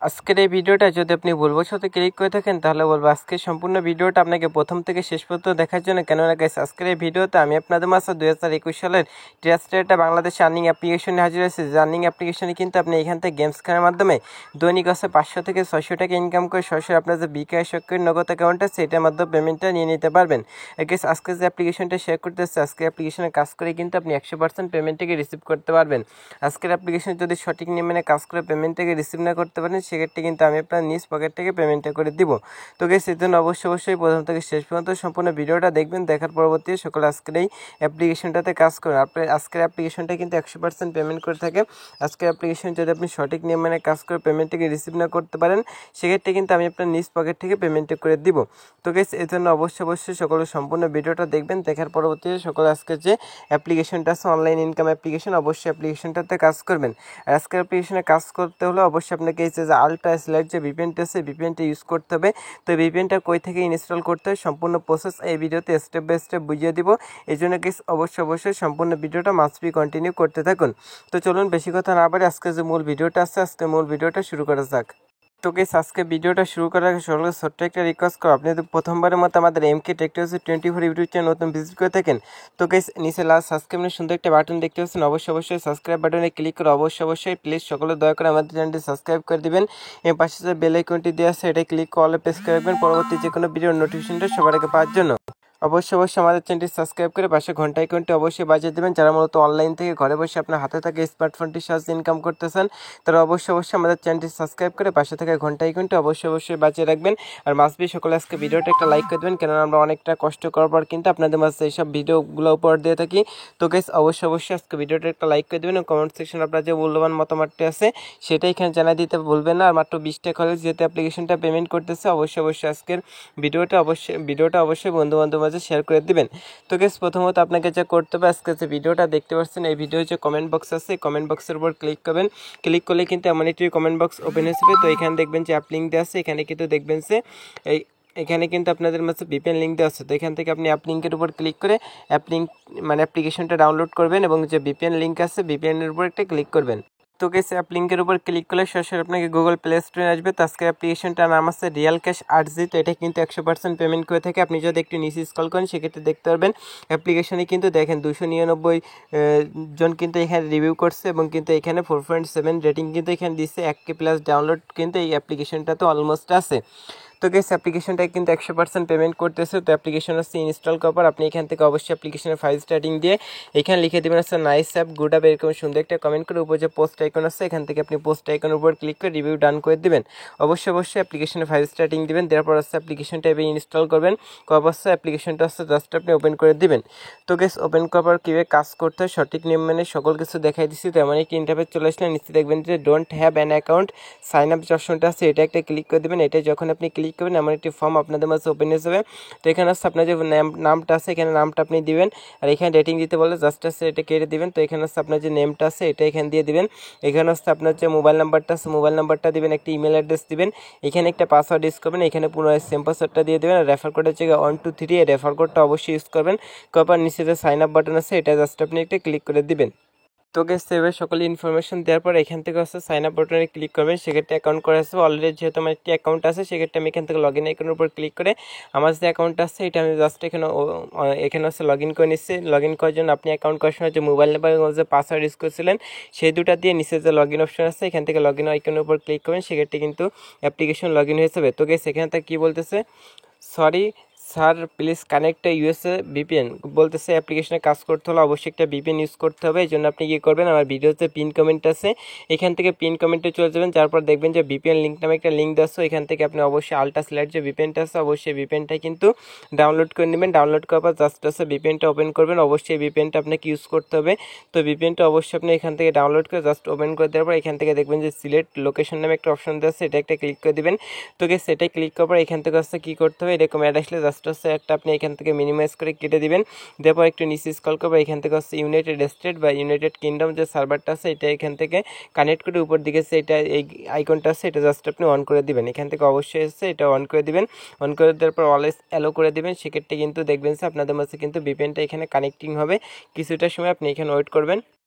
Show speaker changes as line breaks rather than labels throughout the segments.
আজকের এই ভিডিওটা যদি আপনি ভুলবশত ক্লিক করে থাকেন তাহলে বলবো আজকের সম্পূর্ণ ভিডিওটা আপনাকে প্রথম থেকে শেষ পর্যন্ত দেখার জন্য। কেননা গাইস আজকের এই ভিডিওতে আমি আপনাদের মাঝে 2021 সালের ট্রাস্টেড বাংলাদেশ আর্নিং অ্যাপ্লিকেশনে হাজির হয়েছে। যে আর্নিং অ্যাপ্লিকেশনে কিন্তু আপনি এখান থেকে গেমস খেলার মাধ্যমে দৈনিক 500 থেকে 600 টাকা ইনকাম করে সরাসরি আপনার যে বিকাশ সক্রিয় নগদ অ্যাকাউন্ট আছে সেটার মাধ্যমে পেমেন্টটা নিয়ে নিতে পারবেন। গাইস আজকে যে অ্যাপ্লিকেশনটা শেয়ার করতেছে, আজকে অ্যাপ্লিকেশনে কাজ করে কিন্তু আপনি 100% পেমেন্টটাকে রিসিভ করতে পারবেন। আজকের অ্যাপ্লিকেশন যদি সঠিক নিয়মে কাজ করে পেমেন্টটাকে রিসিভ না করতে পারেন সেক্ষেত্রে কিন্তু আমি আপনার নিজ পকেট থেকে পেমেন্টটা করে দিব। তো গাইস এর জন্য অবশ্যই প্রথম থেকে শেষ পর্যন্ত সম্পূর্ণ ভিডিওটা দেখবেন। দেখার পরবর্তী সকল আজকের এই অ্যাপ্লিকেশনটাতে কাজ করুন। আপনার আজকের অ্যাপ্লিকেশনটা কিন্তু 100% পেমেন্ট করে থাকে। আজকের অ্যাপ্লিকেশন যদি আপনি সঠিক নিয়ম মেনে কাজ করে পেমেন্টটাকে রিসিভ না করতে পারেন সেক্ষেত্রে কিন্তু আমি আপনার নিজ পকেট থেকে পেমেন্টটা করে দিব। তো গাইস এর জন্য অবশ্যই সকল সম্পূর্ণ ভিডিওটা দেখবেন। দেখার পরবর্তীতে সকল আজকের যে অ্যাপ্লিকেশনটা আছে অনলাইন ইনকাম অ্যাপ্লিকেশন, অবশ্যই অ্যাপ্লিকেশনটাতে কাজ করবেন। আর আজকের অ্যাপ্লিকেশনে কাজ করতে হলে অবশ্যই আপনাকে এই যে আলট্রা স্লাইড যে ভিপিএনটা আছে ভিপিএনটা ইউজ করতে হবে। তো ভিপিএনটা কই থেকে ইনস্টল করতে হয় সম্পূর্ণ প্রসেস এই ভিডিওতে স্টেপ বাই স্টেপ বুঝিয়ে দিব। এই জন্য গাইস অবশ্যই সম্পূর্ণ ভিডিওটা মাস্ট বি কন্টিনিউ করতে থাকুন। তো চলুন বেশি কথা না বলে আজকে যে মূল ভিডিওটা আছে আজকে মূল ভিডিওটা শুরু করা যাক। তো গাইস আজকে ভিডিওটা শুরু করার আগে সকলকে ছোট্ট একটা রিকোয়েস্ট করো, আপনি যদি প্রথমবারের মতো আমাদের MK টেকনোলজি 24 ইউটিউব চ্যানেল নতুন ভিজিট করে থাকেন তো গাইস নিচে লাস্ট সাবস্ক্রাইবের সুন্দর একটা বাটন দেখতে পাচ্ছেন, অবশ্যই সাবস্ক্রাইব বাটনে ক্লিক করে অবশ্যই প্লিজ সকলে দয়া করে আমাদের চ্যানেলটি সাবস্ক্রাইব করে দিবেন। এর পাশে যে বেল আইকনটি দেওয়া আছে এটা ক্লিক করে অলে প্রেস করে রাখবেন পরবর্তী যে কোনো ভিডিওর নোটিফিকেশনটা সবার আগে পাওয়ার জন্য। অবশ্যই আমাদের চ্যানেলটি সাবস্ক্রাইব করে পাশে ঘন্টা আইকনটি অবশ্যই বাজিয়ে দেবেন। যারা মূলত অনলাইন থেকে ঘরে বসে আপনার হাতে থাকা স্মার্টফোনটির সাহায্যে ইনকাম করতেছেন তারা অবশ্যই আমাদের চ্যানেলটি সাবস্ক্রাইব করে পাশে থাকা ঘন্টা আইকনটি অবশ্যই বাজিয়ে রাখবেন। আর মাস্ট বি সকলে আজকে ভিডিওটা একটা লাইক করে দেবেন, কেননা আমরা অনেকটা কষ্ট করার পর কিন্তু আপনাদের মাঝে এইসব ভিডিওগুলো উপহার দিয়ে থাকি। তো গাইস অবশ্যই আজকে ভিডিওটা একটা লাইক করে দেবেন এবং কমেন্ট সেকশন আপনার যে মূল্যবান মতামতটি আছে সেটা এখানে জানিয়ে দিতে ভুলবেন না। আর মাত্র 20 টাকা হলে যেহেতু অ্যাপ্লিকেশনটা পেমেন্ট করতেছে অবশ্যই আজকের ভিডিওটা অবশ্যই বন্ধু বান্ধব মাঝে শেয়ার করে দিবেন। তো গাইস প্রথমত আপনাকে যা করতে হবে, আজকে যে ভিডিওটা দেখতে পাচ্ছেন এই ভিডিও যে কমেন্ট বক্স আছে কমেন্ট বক্সের উপর ক্লিক করবেন। ক্লিক করলে কিন্তু এমন একটি কমেন্ট বক্স ওপেন হয়ে যাবে। তো এখানে দেখবেন যে অ্যাপ লিঙ্ক দেওয়া আছে, এখানে কিন্তু দেখবেন যে এখানে কিন্তু আপনাদের মাঝে ভিপিএন লিঙ্ক দেওয়া আছে। তো এখান থেকে আপনি অ্যাপ লিঙ্কের উপর ক্লিক করে অ্যাপ লিঙ্ক মানে অ্যাপ্লিকেশনটা ডাউনলোড করবেন এবং যে ভিপিএন লিঙ্ক আছে ভিপিএনের উপর একটা ক্লিক করবেন। তো গাইস অ্যাপ লিঙ্কের উপর ক্লিক করলে সরাসরি আপনাকে গুগল প্লে স্টোরে আসবে। তো আজকে অ্যাপ্লিকেশনটার নাম আছে রিয়াল ক্যাশ 8G। তো এটা কিন্তু 100% পেমেন্ট করে থাকে। আপনি যদি একটু নিচে স্ক্রল করেন সেক্ষেত্রে দেখতে পারবেন অ্যাপ্লিকেশনে কিন্তু দেখেন 299 জন কিন্তু এখানে রিভিউ করছে এবং কিন্তু এখানে 4.7 রেটিং কিন্তু এখানে দিচ্ছে। 1K প্লাস ডাউনলোড কিন্তু এই অ্যাপ্লিকেশনটা তো অলমোস্ট আছে। তো গাইস অ্যাপ্লিকেশনটা কিন্তু 100% পেমেন্ট করতেছে। তো অ্যাপ্লিকেশন হচ্ছে ইনস্টল করার পর আপনি এখান থেকে অবশ্যই অ্যাপ্লিকেশনের ফাইল স্টার্টিং দিয়ে এখানে লিখে দেবেন হচ্ছে নাইস অ্যাপ গুড অ্যাপ, এরকম সুন্দর একটা কমেন্ট করে উপর যে পোস্ট আইকন আছে এখান থেকে আপনি পোস্ট আইকনের উপর ক্লিক করে রিভিউ ডান করে দিবেন। অবশ্যই অ্যাপ্লিকেশনের ফাইল স্টার্টিং দিবেন, দেওয়ার পর হচ্ছে অ্যাপ্লিকেশনটা এবার ইনস্টল করবেন। অবশ্যই অ্যাপ্লিকেশনটা হচ্ছে জাস্ট আপনি ওপেন করে দিবেন। তো গাইস ওপেন করার পর কীভাবে কাজ করতে হয় সঠিক নিয়ম মেনে সকল কিছু দেখাই দিচ্ছি। তেমন একটি ইন্টারফেস চলে আসলে নিচে দেখবেন যে don't have an account sign up যে অপশনটা আছে এটা একটা ক্লিক করে দেবেন। এটা যখন আপনি ক্লিক করবেন এমন একটি ফর্ম আপনাদের মাঝে ওপেন হয়ে যাবে। তো এখানে হচ্ছে আপনার যে নামটা আছে এখানে নামটা আপনি দিবেন। আর এখানে রেটিং দিতে বলে জাস্ট আছে এটা কেটে দিবেন। তো এখানে হচ্ছে আপনার যে নেমটা আছে এটা এখানে দিয়ে দিবেন। এখানে হচ্ছে আপনার যে মোবাইল নাম্বারটা আছে মোবাইল নাম্বারটা দিবেন, একটা ইমেল অ্যাড্রেস দিবেন, এখানে একটা পাসওয়ার্ড ইউজ করবেন, এখানে পুনরায় সেম পাসওয়ার্ডটা দিয়ে দেবেন। আর রেফার কোডের জায়গায় 123 এই রেফার কোডটা অবশ্যই ইউজ করবেন। করার নিচে যে সাইন আপ বাটন আছে এটা জাস্ট আপনি একটা ক্লিক করে দিবেন। তো গাইস সেভাবে সকল ইনফরমেশন দেওয়ার পর এখান থেকে হচ্ছে সাইন আপ বাটনে ক্লিক করবেন। সেক্ষেত্রে অ্যাকাউন্ট করা আছে অলরেডি, যেহেতু আমার একটি অ্যাকাউন্ট আছে সেক্ষেত্রে আমি এখান থেকে লগ ইন আইকনের উপর ক্লিক করে আমার যে অ্যাকাউন্ট আছে এটা আমি জাস্ট এখানে হচ্ছে লগ ইন করে নিচ্ছি। লগ ইন করার জন্য আপনি অ্যাকাউন্ট করার সময় যে মোবাইল নাম্বার এবং যে পাসওয়ার্ড ইউজ করেছিলেন সেই দুটো দিয়ে নিচে যে লগ ইন অপশন আছে এখান থেকে লগ ইন আইকনের উপর ক্লিক করবেন, সেক্ষেত্রে কিন্তু অ্যাপ্লিকেশন লগ ইন হয়ে যাবে। তো গাইস এখানে তার কী বলতেছে, sorry sir please connect USA VPN বলতেছে। অ্যাপ্লিকেশনে কাজ করতে হলে অবশ্যই একটা ভিপিএন ইউজ করতে হবে। এই জন্য আপনি কী করবেন, আমার ভিডিওতে পিন কমেন্ট আছে এখান থেকে পিন কমেন্টে চলে যাবেন। তারপর দেখবেন যে ভিপিএন লিঙ্ক নামে একটা লিঙ্ক দেওয়া আছে, এখান থেকে আপনি অবশ্যই আলট্রা স্লাইড যে ভিপিএনটা আছে অবশ্যই ভিপিএনটা কিন্তু ডাউনলোড করে নেবেন। ডাউনলোড করার পর জাস্ট আছে ভিপিএনটা ওপেন করবেন। অবশ্যই ভিপিএনটা আপনাকে ইউজ করতে হবে। তো ভিপিএনটা অবশ্যই আপনি এখান থেকে ডাউনলোড করে জাস্ট ওপেন করে দেওয়ার পর এখান থেকে দেখবেন যে সিলেক্ট লোকেশন নামে একটা অপশন দেওয়া আছে, এটা একটা ক্লিক করে দিবেন। তো গিয়ে সেটাই ক্লিক করার পর এখান থেকে হচ্ছে কী করতে হবে, এরকম অ্যাড আসলে জাস্ট হচ্ছে একটা আপনি এখান থেকে মিনিমাইজ করে কেটে দিবেন। তারপর একটু নিচে স্ক্রল করবো, এখান থেকে হচ্ছে ইউনাইটেড স্টেট বা ইউনাইটেড কিংডম যে সার্ভারটা আছে এটা এখান থেকে কানেক্ট করে উপর দিকে এটা এই আইকনটা আছে এটা জাস্ট আপনি অন করে দিবেন। এখান থেকে অবশ্যই এসে এটা অন করে দিবেন। অন করে দেওয়ার পর অলওয়েজ অ্যালো করে দিবেন। সেক্ষেত্রে কিন্তু দেখবেন যে আপনাদের মাঝে কিন্তু ভিপিএনটা এখানে কানেক্টিং হবে। কিছুটা সময় আপনি এখানে ওয়েট করবেন।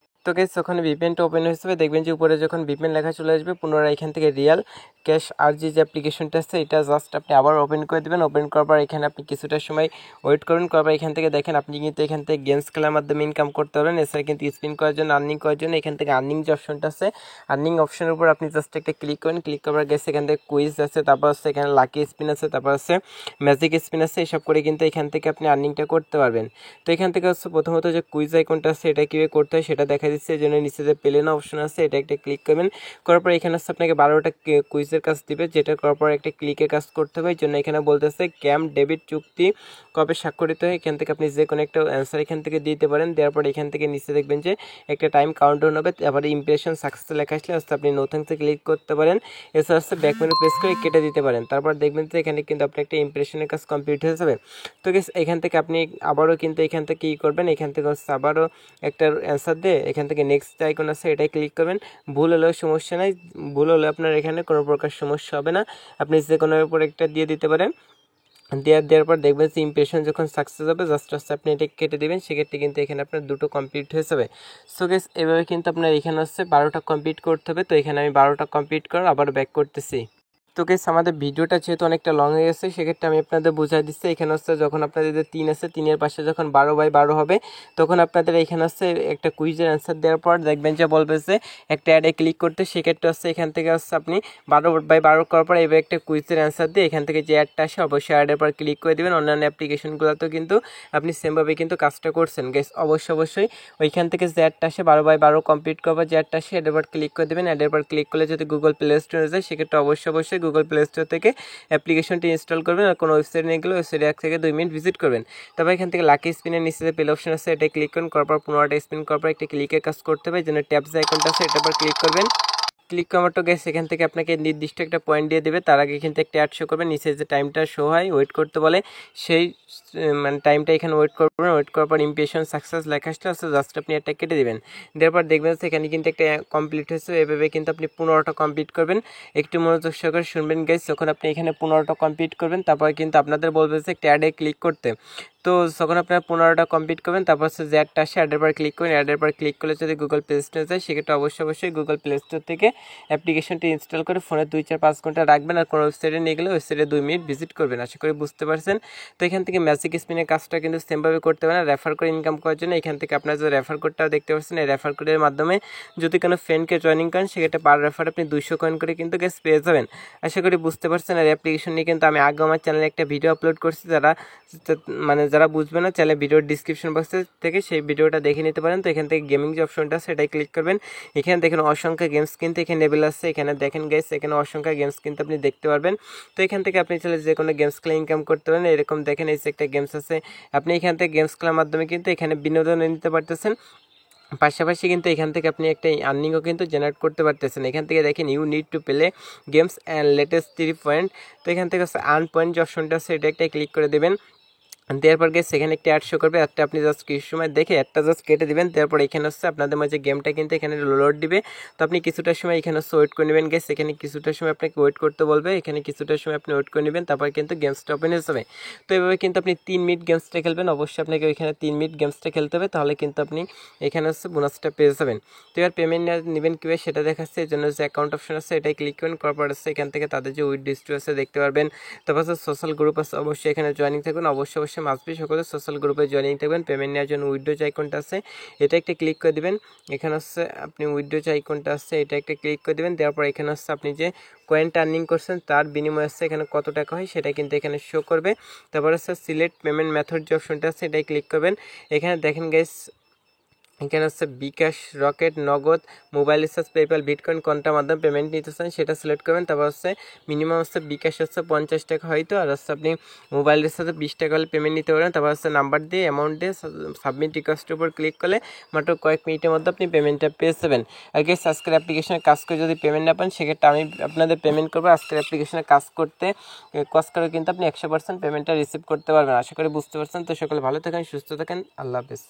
তো গাইস যখন ভিপিএনটা ওপেন হয়ে যাবে দেখবেন যে উপরে যখন ভিপিএন লেখা চলে আসবে পুনরায় এখান থেকে রিয়াল ক্যাশ আরজি যে অ্যাপ্লিকেশনটা আছে এটা জাস্ট আপনি আবার ওপেন করে দেবেন। ওপেন করার পর এখানে আপনি কিছুটা সময় ওয়েট করুন। করার পর এখান থেকে দেখেন আপনি কিন্তু এখান থেকে গেমস খেলার মাধ্যমে ইনকাম করতে পারবেন। এছাড়া কিন্তু স্পিন করার জন্য, আর্নিং করার জন্য এখান থেকে আর্নিং যে অপশনটা আছে, আর্নিং অপশনের উপর আপনি জাস্ট একটা ক্লিক করেন। ক্লিক করার গেছে এখান থেকে কুইজ আছে, তারপর হচ্ছে এখানে লাকি স্পিন আছে, তারপর আছে ম্যাজিক স্পিন আছে। এসব করে কিন্তু এখান থেকে আপনি আর্নিংটা করতে পারবেন। তো এখান থেকে হচ্ছে প্রথমত যে কুইজ আইকনটা আছে এটা কীভাবে করতে হয় সেটা দেখা দিচ্ছে। এই জন্য নিচে যে প্লেন অপশন আছে এটা একটা ক্লিক করবেন। করার পর এখানে হচ্ছে আপনাকে 12টা কুইজের কাজ দিবে, যেটা করার পর একটা ক্লিকের কাজ করতে হবে। এই জন্য এখানে বলতেছে ক্যাম্প ডেবিট চুক্তি কবে স্বাক্ষরিত হয়। এখান থেকে আপনি যে কোনো একটা অ্যান্সার এখান থেকে দিতে পারেন। দেওয়ার পর এখান থেকে নিচে দেখবেন যে একটা টাইম কাউন্টডাউন হবে, তারপরে ইমপ্রেশন সাকসেস লেখা আসলে হচ্ছে আপনি নতুনতে ক্লিক করতে পারেন। এছাড়া হচ্ছে ব্যাক মেনু প্রেস করে কেটে দিতে পারেন। তারপর দেখবেন যে এখানে কিন্তু আপনার একটা ইমপ্রেশনের কাজ কমপ্লিট হয়ে যাবে। তো এখান থেকে আপনি আবারও কিন্তু এখান থেকে কী করবেন, এখান থেকে হচ্ছে আবারও একটা অ্যান্সার দিয়ে এখান থেকে নেক্সট আইকন আছে এটাই ক্লিক করবেন। ভুল হলেও সমস্যা নাই, ভুল হলে আপনার এখানে কোনো প্রকার সমস্যা হবে না, আপনি যে কোনো উপর একটা দিয়ে দিতে পারেন। দেওয়ার পর দেখবেন যে ইমপ্রেশন যখন সাকসেস হবে জাস্ট আপনি এটা কেটে দেবেন। সেক্ষেত্রে কিন্তু এখানে আপনার দুটো কমপ্লিট হয়ে যাবে। সো গেস এভাবে কিন্তু আপনার এখানে হচ্ছে 12টা কমপ্লিট করতে হবে। তো এখানে আমি 12টা কমপ্লিট করে আবার ব্যাক করতেছি। তো গেস আমাদের ভিডিওটা যেহেতু অনেকটা লং হয়ে গেছে সেক্ষেত্রে আমি আপনাদের বোঝাই দিচ্ছি। এখানে হচ্ছে যখন আপনাদের যে 3 আছে 3-এর পাশে যখন 12/12 হবে তখন আপনাদের এখানে হচ্ছে একটা কুইজের অ্যান্সার দেওয়ার পর দেখবেন যে বলবে যে একটা অ্যাডে ক্লিক করতে। সেক্ষেত্রে হচ্ছে এখান থেকে হচ্ছে আপনি 12/12 করার পর এবার একটা কুইজের অ্যান্সার দিয়ে এখান থেকে যে অ্যাডটা আসে অবশ্যই অ্যাডের পর ক্লিক করে দেবেন। অন্যান্য অ্যাপ্লিকেশনগুলোতেও কিন্তু আপনি সেমভাবে কিন্তু কাজটা করছেন। গেস অবশ্যই ওইখান থেকে যে অ্যাডটা আসে 12/12 কমপ্লিট করবার যে অ্যাডটা আসে অ্যাডের পর ক্লিক করে দেবেন। অ্যাডের পর ক্লিক করলে যদি গুগল প্লে স্টোরে যায় সেক্ষেত্রে অবশ্যই গুগল প্লে স্টোর থেকে অ্যাপ্লিকেশনটি ইনস্টল করবেন। আর কোনো ওয়েবসাইট নিয়ে গেলে ওয়েবসাইটে 1 থেকে 2 মিনিট ভিজিট করবেন। তারপর এখান থেকে লাকি স্পিনের নিচে যে প্লে অপশন আছে এটা ক্লিক করুন। করার পর 15টা স্পিন করার পর একটা ক্লিকের কাজ করতে হবে। যেন ট্যাপ যে আইকনটা আছে এটার পর ক্লিক করবেন। ক্লিক করার তো গেছে এখান থেকে আপনাকে নির্দিষ্ট একটা পয়েন্ট দিয়ে দেবে। তার আগে কিন্তু একটা অ্যাড শো করবে, নিচে যে টাইমটা শো হয় ওয়েট করতে বলে সেই মানে টাইমটা এখানে ওয়েট করবেন। ওয়েট করার পর ইমপ্রেশন সাকসেস লেখা আসলে জাস্ট আপনি একটা কেটে দেবেন। দেওয়ার পর দেখবেন এখানে কিন্তু একটা কমপ্লিট হয়েছে। এভাবে কিন্তু আপনি 15টা কমপ্লিট করবেন। একটু মনোযোগ সহকারে শুনবেন গাইস। যখন আপনি এখানে 15টা কমপ্লিট করবেন তারপর কিন্তু আপনাদের বলবে যে একটা অ্যাডে ক্লিক করতে। তো যখন আপনারা 15টা কমপ্লিট করবেন তারপর হচ্ছে যে অ্যাডটা আসে অ্যাডের পর ক্লিক করুন। অ্যাডের পর ক্লিক করলে যদি গুগল প্লে স্টোরে যায় সেক্ষেত্রে অবশ্যই গুগল প্লে স্টোর থেকে অ্যাপ্লিকেশনটি ইনস্টল করে ফোনে 2-4-5 ঘন্টা রাখবেন। আর কোনো ওয়েবসাইটে নিয়ে গেলে ওয়েবসাইটে 2 মিনিট ভিজিট করবেন। আশা করি বুঝতে পারছেন। তো এখান থেকে ম্যাজিক স্পিনের কাজটা কিন্তু সেমভাবে করতে পারেন। রেফার করে ইনকাম করার জন্য এখান থেকে আপনার যে রেফার কোডটাও দেখতে পাচ্ছেন, এই রেফার কোডের মাধ্যমে যদি কোনো ফ্রেন্ডকে জয়েনিং করেন সেক্ষেত্রে পার রেফার আপনি 200 কয়েন করে কিন্তু গ্যাস পেয়ে যাবেন। আশা করি বুঝতে পারছেন। আর অ্যাপ্লিকেশন নিয়ে কিন্তু আমি আগে আমার চ্যানেলে একটা ভিডিও আপলোড করছি। যারা বুঝবে না চ্যানেলে ভিডিওর ডিসক্রিপশন বক্সে থেকে সেই ভিডিওটা দেখে নিতে পারেন। তো এখান থেকে গেমিং যে অপশনটা আছে সেটাই ক্লিক করবেন। এখানে দেখেন অসংখ্য গেমস কিন্তু এখানে অ্যাভেলেবল আছে। এখানে দেখেন গাইস এখানে অসংখ্য গেমস কিন্তু আপনি দেখতে পারবেন। তো এখান থেকে আপনি চাইলে যে কোনো গেমস খেলে ইনকাম করতে পারেন। এরকম দেখেন এই যে একটা গেমস আছে, আপনি এখান থেকে গেমস খেলার মাধ্যমে কিন্তু এখানে বিনোদন নিতে পারতেছেন। পাশাপাশি কিন্তু এখান থেকে আপনি একটা আর্নিংও কিন্তু জেনারেট করতে পারতেছেন। এখান থেকে দেখেন you need to play games and latest 3 point. তো এখান থেকে আর্ন পয়েন্ট যে অপশনটা আছে এটা একটা ক্লিক করে দেবেন। দেওয়ার পর গেছে সেখানে একটি অ্যাড শো করবে। অ্যাডটা আপনি জাস্ট কিছু সময় দেখে একটা জাস্ট কেটে দেবেন। তারপর এখানে হচ্ছে আপনাদের মাঝে গেমটা কিন্তু এখানে লোড দিবে। তো আপনি কিছুটা সময় এখানে হচ্ছে ওয়েট করে নেবেন। গেছে এখানে কিছুটা সময় আপনাকে ওয়েট করতে বলবে, এখানে কিছুটা সময় আপনি ওয়েট করে নেবেন। তারপর কিন্তু গেমসটা ওপেন হয়ে যাবে। তো এভাবে কিন্তু আপনি 3 মিনিট গেমসটা খেলবেন। অবশ্যই আপনাকে ওইখানে 3 মিনিট গেমসটা খেলতে হবে, তাহলে কিন্তু আপনি এখানে হচ্ছে বোনাসটা পেয়ে যাবেন। তো এবার পেমেন্ট নেবেন কীভাবে সেটা দেখাচ্ছে। এই জন্য যে অ্যাকাউন্ট অপশন আছে এটাই ক্লিক করবেন। করার পর আছে এখান থেকে তাদের যে উইথ ডিস্ট্রি আছে দেখতে পারবেন। তারপর হচ্ছে সোশ্যাল গ্রুপ আছে, অবশ্যই এখানে জয়েনিং থাকবেন। অবশ্যই মাসবি সকলে সোশ্যাল গ্রুপে জয়েনিং থাকবেন। পেমেন্ট নেওয়ার জন্য উইথড্র যে আইকনটা আছে এটা একটা ক্লিক করে দেবেন। এখানে হচ্ছে আপনি উইথড্র যে আইকনটা আছে এটা একটা ক্লিক করে দেবেন। দেওয়ার পর এখানে হচ্ছে আপনি যে কয়েনটা আর্নিং করছেন তার বিনিময়ে হচ্ছে এখানে কত টাকা হয় সেটা কিন্তু এখানে শো করবে। তারপর হচ্ছে সিলেক্ট পেমেন্ট মেথড যে অপশনটা আছে এটাই ক্লিক করবেন। এখানে দেখেন গাইস এখানে হচ্ছে বিকাশ, রকেট, নগদ, মোবাইল রিচার্জ, পেপ্যাল, বিটকয়েন কোনটার মাধ্যমে পেমেন্ট নিতে চান সেটা সিলেক্ট করবেন। তারপর হচ্ছে মিনিমাম হচ্ছে বিকাশ হচ্ছে 50 টাকা হয়তো, আর হচ্ছে আপনি মোবাইল রিচার্জে 20 টাকা হলে পেমেন্ট নিতে পারেন। তারপর হচ্ছে নাম্বার দিয়ে অ্যামাউন্ট দিয়ে সাবমিট রিকোয়েস্টের উপর ক্লিক করলে মাত্র কয়েক মিনিটের মধ্যে আপনি পেমেন্টটা পেয়ে যাবেন। আর গেস আজকের অ্যাপ্লিকেশনে কাজ করে যদি পেমেন্ট না পান সেক্ষেত্রে আমি আপনাদের পেমেন্ট করবো। আজকের অ্যাপ্লিকেশনে কাজ করে কিন্তু আপনি 100% পেমেন্টটা রিসিভ করতে পারবেন। আশা করি বুঝতে পারছেন। তো সকলে ভালো থাকেন, সুস্থ থাকেন, আল্লাহ হাফেজ।